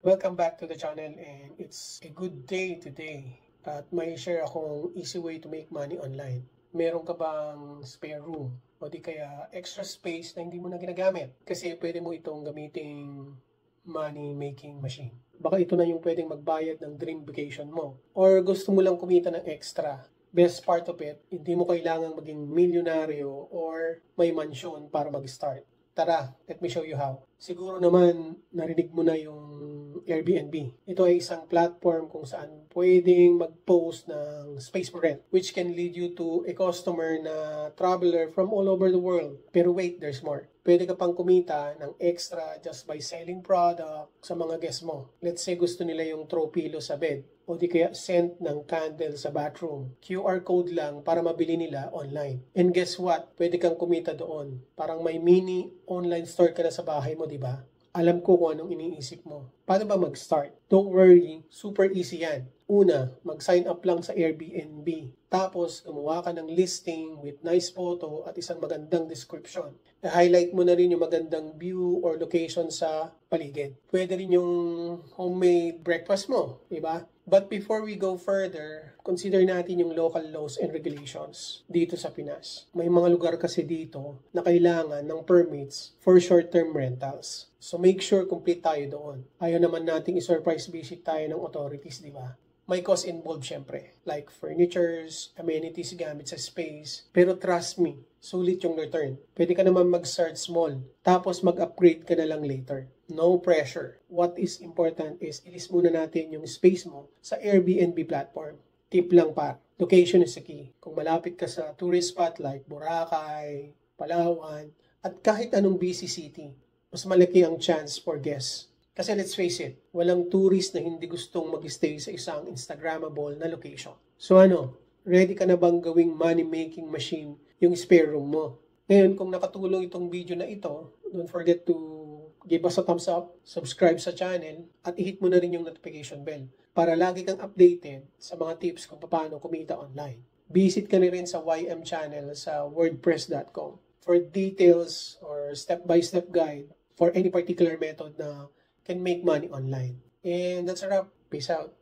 Welcome back to the channel, and it's a good day today at may share akong easy way to make money online. Meron ka bang spare room o di kaya extra space na hindi mo na ginagamit? Kasi pwede mo itong gamiting money making machine. Baka ito na yung pwedeng magbayad ng dream vacation mo. Or gusto mo lang kumita ng extra. Best part of it, hindi mo kailangang maging milyonaryo or may mansyon para mag-start. Tara, let me show you how. Siguro naman narinig mo na yung Airbnb. Ito ay isang platform kung saan pwedeng mag-post ng space for rent, which can lead you to a customer na traveler from all over the world. Pero wait, there's more. Pwede ka pang kumita ng extra just by selling product sa mga guests mo. Let's say gusto nila yung throw pillow sa bed o di kaya scent ng candle sa bathroom. QR code lang para mabili nila online. And guess what? Pwede kang kumita doon. Parang may mini online store ka na sa bahay mo, di ba? Alam ko kung anong iniisip mo. Paano ba mag-start? Don't worry, super easy yan. Una, mag-sign up lang sa Airbnb. Tapos, gumawa ka ng listing with nice photo at isang magandang description. I-highlight mo na rin yung magandang view or location sa paligid. Pwede rin yung homemade breakfast mo, di ba? But before we go further, consider natin yung local laws and regulations dito sa Pinas. May mga lugar kasi dito na kailangan ng permits for short-term rentals. So make sure complete tayo doon. Ayaw naman nating i-surprise visit tayo ng authorities, di ba? May cost involved syempre, like furnitures, amenities gamit sa space. Pero trust me, sulit yung return. Pwede ka naman mag-start small, tapos mag-upgrade ka na lang later. No pressure. What is important is ilist muna natin yung space mo sa Airbnb platform. Tip lang pa, location is the key. Kung malapit ka sa tourist spot like Boracay, Palawan, at kahit anong busy city, mas malaki ang chance for guests. Kasi let's face it, walang tourist na hindi gustong mag-stay sa isang Instagrammable na location. So ready ka na bang gawing money-making machine yung spare room mo? Ngayon, kung nakatulong itong video na ito, don't forget to give us a thumbs up, subscribe sa channel, at i-hit mo na rin yung notification bell para lagi kang updated sa mga tips kung paano kumita online. Visit ka na rin sa YM channel sa wordpress.com for details or step-by-step guide for any particular method na can make money online. And that's a wrap. Peace out.